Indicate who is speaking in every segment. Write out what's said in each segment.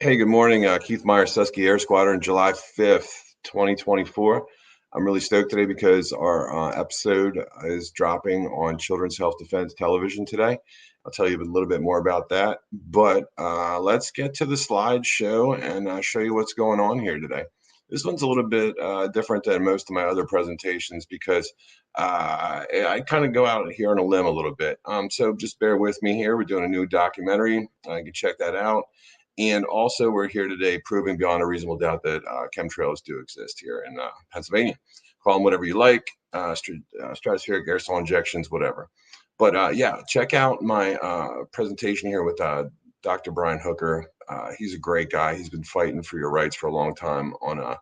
Speaker 1: Hey, good morning. Keith Meyer, Susky Air Squadron, July 5th, 2024. I'm really stoked today because our episode is dropping on Children's Health Defense Television today. I'll tell you a little bit more about that. But let's get to the slideshow and show you what's going on here today. This one's a little bit different than most of my other presentations because I kind of go out here on a limb a little bit. So just bear with me here. We're doing a new documentary. You can check that out. And also, we're here today proving beyond a reasonable doubt that chemtrails do exist here in Pennsylvania. Call them whatever you like, stratospheric aerosol injections, whatever. But yeah, check out my presentation here with Dr. Brian Hooker. He's a great guy. He's been fighting for your rights for a long time on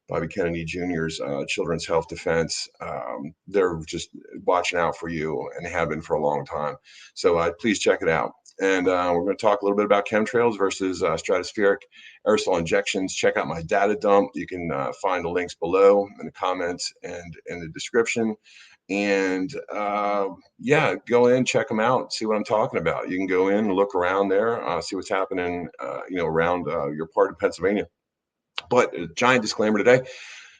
Speaker 1: Bobby Kennedy Jr.'s Children's Health Defense. They're just watching out for you and have been for a long time. So please check it out. And we're going to talk a little bit about chemtrails versus stratospheric aerosol injections. Check out my data dump. You can find the links below in the comments and in the description. And yeah, go in, check them out, see what I'm talking about. You can go in and look around there, see what's happening, around your part of Pennsylvania. But a giant disclaimer today.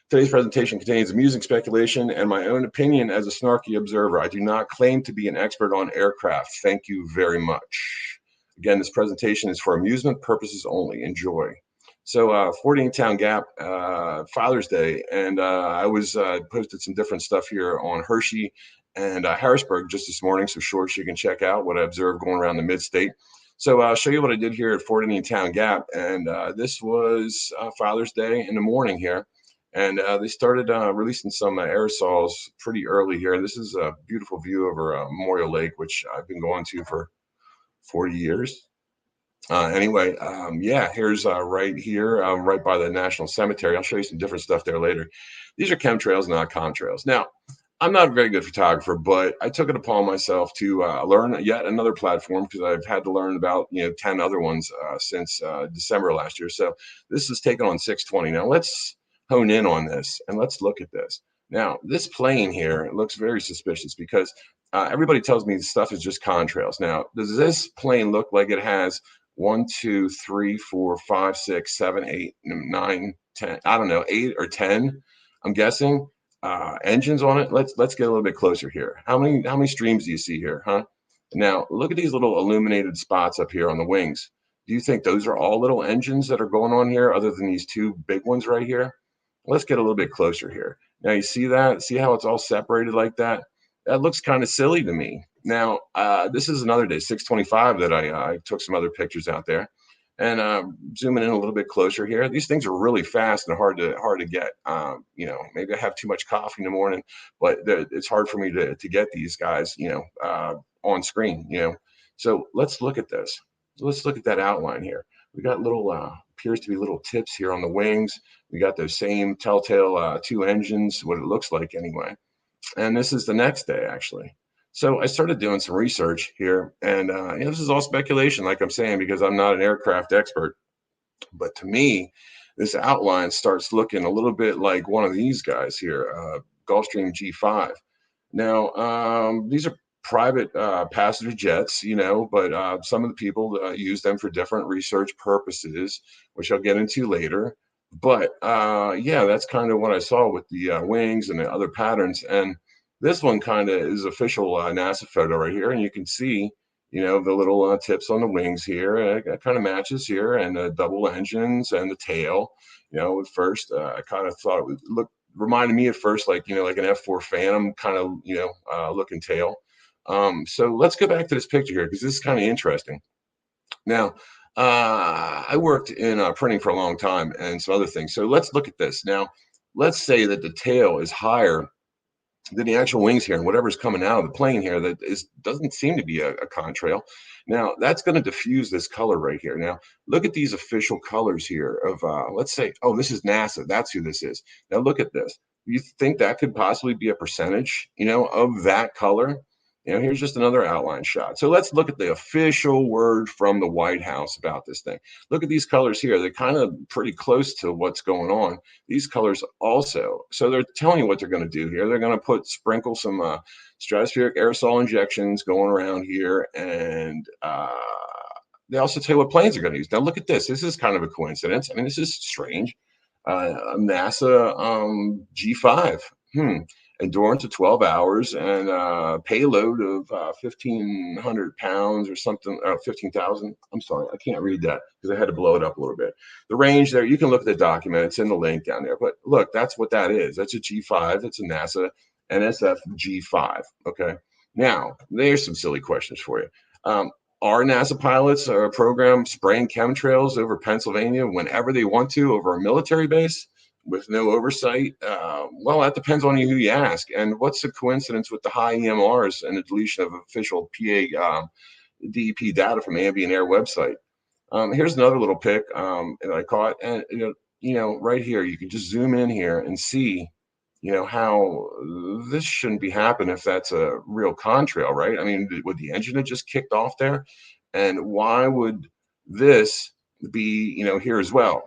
Speaker 1: Today's presentation contains amusing speculation and my own opinion as a snarky observer. I do not claim to be an expert on aircraft. Thank you very much. Again, this presentation is for amusement purposes only. Enjoy. So 14 Town Gap, Father's Day, and I was posted some different stuff here on Hershey and Harrisburg just this morning, so shorts you can check out what I observed going around the mid-state. So I'll show you what I did here at Fort Indian Town Gap, and this was Father's Day in the morning here. And they started releasing some aerosols pretty early here. This is a beautiful view over Memorial Lake, which I've been going to for 40 years. Anyway, yeah, here's right here, right by the National Cemetery. I'll show you some different stuff there later. These are chemtrails, not contrails. Now, I'm not a very good photographer, but I took it upon myself to learn yet another platform because I've had to learn about 10 other ones since December last year. So this is taken on 620. Now let's hone in on this and let's look at this. Now this plane here looks very suspicious because everybody tells me the stuff is just contrails. Now does this plane look like it has 1, 2, 3, 4, 5, 6, 7, 8, 9, 10? I don't know, 8 or 10. I'm guessing engines on it. Let's get a little bit closer here. How many streams do you see here, huh? Now look at these little illuminated spots up here on the wings. Do you think those are all little engines that are going on here, other than these two big ones right here? Let's get a little bit closer here. Now you see that? See how it's all separated like that? That looks kind of silly to me. Now this is another day, 625, that I took some other pictures out there. And zooming in a little bit closer here, these things are really fast and hard to get. Maybe I have too much coffee in the morning, but it's hard for me to get these guys, on screen. So let's look at this. Let's look at that outline here. We got little appears to be little tips here on the wings. We got those same telltale two engines, what it looks like anyway. And this is the next day actually. So I started doing some research here, and this is all speculation, like I'm saying, because I'm not an aircraft expert. But to me, this outline starts looking a little bit like one of these guys here, Gulfstream G5. Now, these are private passenger jets, but some of the people use them for different research purposes, which I'll get into later. But yeah, that's kind of what I saw with the wings and the other patterns. And this one kind of is official NASA photo right here, and you can see, the little tips on the wings here. It kind of matches here, and the double engines and the tail. At first, I kind of thought it would reminded me at first like like an F4 Phantom kind of looking tail. So let's go back to this picture here because this is kind of interesting. Now, I worked in printing for a long time and some other things. So let's look at this. Now, let's say that the tail is higher than the actual wings here, and whatever's coming out of the plane here doesn't seem to be a contrail. Now that's going to diffuse this color right here. Now look at these official colors here of let's say, oh, this is NASA. That's who this is. Now look at this. You think that could possibly be a percentage, of that color? Here's just another outline shot. So let's look at the official word from the White House about this thing. Look at these colors here. They're kind of pretty close to what's going on. These colors also. So they're telling you what they're going to do here. They're going to sprinkle some stratospheric aerosol injections going around here, and they also tell you what planes they're going to use. Now look at this. This is kind of a coincidence. I mean, this is strange. NASA G5. Endurance of 12 hours and payload of 1,500 pounds or something, 15,000. I'm sorry, I can't read that because I had to blow it up a little bit. The range there, you can look at the document. It's in the link down there. But look, that's what that is. That's a G5. That's a NASA NSF G5. Okay. Now, there's some silly questions for you. Are NASA pilots or a program spraying chemtrails over Pennsylvania whenever they want to over a military base with no oversight? Well, that depends on who you ask. And what's the coincidence with the high EMRs and the deletion of official PA DEP data from ambient air website? Here's another little pic that I caught, and right here you can just zoom in here and see how this shouldn't be happening if that's a real contrail, right? I mean, would the engine have just kicked off there? And why would this be, here as well?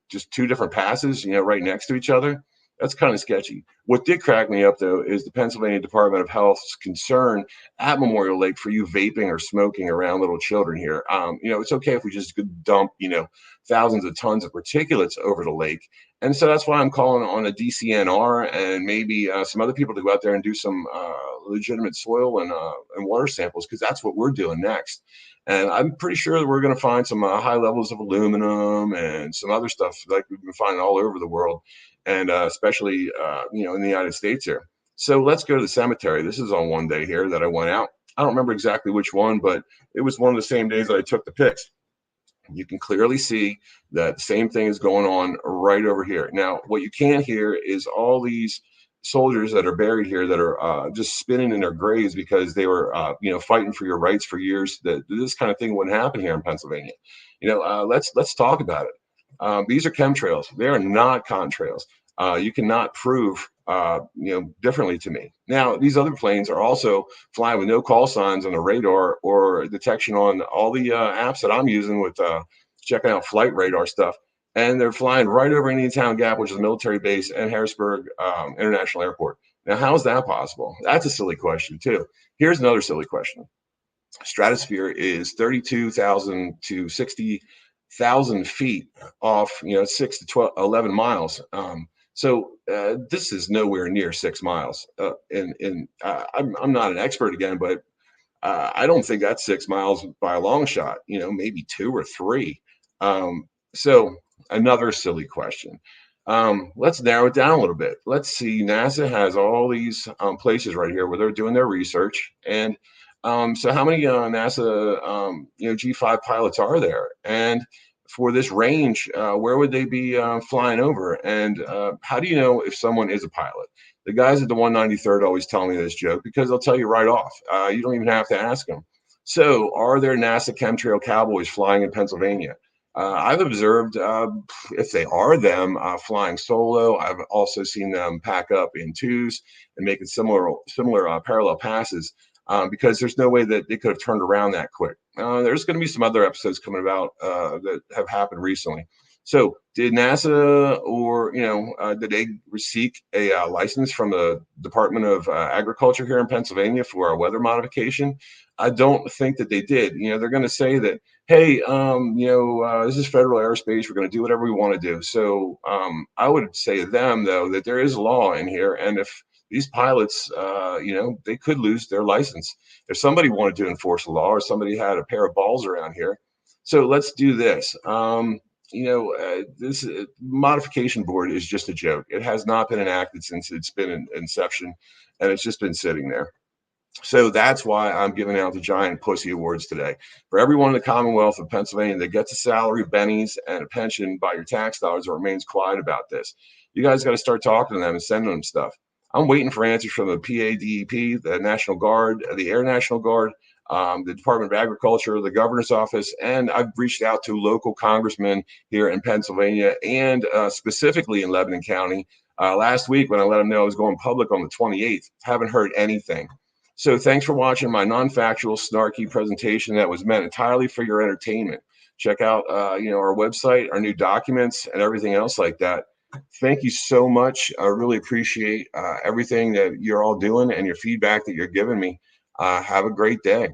Speaker 1: Just two different passes, right next to each other. That's kind of sketchy. What did crack me up, though, is the Pennsylvania Department of Health's concern at Memorial Lake for you vaping or smoking around little children here. It's okay if we just could dump, thousands of tons of particulates over the lake. And so that's why I'm calling on a DCNR and maybe some other people to go out there and do some legitimate soil and water samples, because that's what we're doing next. And I'm pretty sure that we're going to find some high levels of aluminum and some other stuff like we've been finding all over the world, and especially in the United States here. So let's go to the cemetery. This is on one day here that I went out. I don't remember exactly which one, but it was one of the same days that I took the pics. You can clearly see that the same thing is going on right over here. Now, what you can't hear is all these soldiers that are buried here that are just spinning in their graves because they were, fighting for your rights for years. That this kind of thing wouldn't happen here in Pennsylvania. Let's talk about it. These are chemtrails. They are not contrails. You cannot prove differently to me. Now, these other planes are also flying with no call signs on the radar or detection on all the apps that I'm using with checking out flight radar stuff. And they're flying right over Indiantown Gap, which is a military base, and Harrisburg International Airport. Now, how is that possible? That's a silly question, too. Here's another silly question. Stratosphere is 32,000 to 60,000 feet off, 6 to 12, 11 miles. So this is nowhere near 6 miles. I'm not an expert again, but I don't think that's 6 miles by a long shot. Maybe 2 or 3. So another silly question. Let's narrow it down a little bit. Let's see. NASA has all these places right here where they're doing their research, and so how many NASA G5 pilots are there? And for this range, where would they be flying over? And how do you know if someone is a pilot? The guys at the 193rd always tell me this joke because they'll tell you right off. You don't even have to ask them. So, are there NASA chemtrail cowboys flying in Pennsylvania? I've observed if they are them flying solo. I've also seen them pack up in twos and making similar parallel passes. Because there's no way that they could have turned around that quick. There's going to be some other episodes coming about that have happened recently. So did NASA or, did they seek a license from the Department of Agriculture here in Pennsylvania for a weather modification? I don't think that they did. They're going to say that, hey, this is federal airspace. We're going to do whatever we want to do. So I would say to them, though, that there is a law in here. And if these pilots, they could lose their license if somebody wanted to enforce the law or somebody had a pair of balls around here. So let's do this. This modification board is just a joke. It has not been enacted since it's been in inception, and it's just been sitting there. So that's why I'm giving out the giant pussy awards today. For everyone in the Commonwealth of Pennsylvania that gets a salary, bennies, and a pension by your tax dollars or remains quiet about this, you guys got to start talking to them and sending them stuff. I'm waiting for answers from the PADEP, the National Guard, the Air National Guard, the Department of Agriculture, the governor's office, and I've reached out to local congressmen here in Pennsylvania and specifically in Lebanon County last week when I let them know I was going public on the 28th. Haven't heard anything. So thanks for watching my non-factual, snarky presentation that was meant entirely for your entertainment. Check out, our website, our new documents, and everything else like that. Thank you so much. I really appreciate everything that you're all doing and your feedback that you're giving me. Have a great day.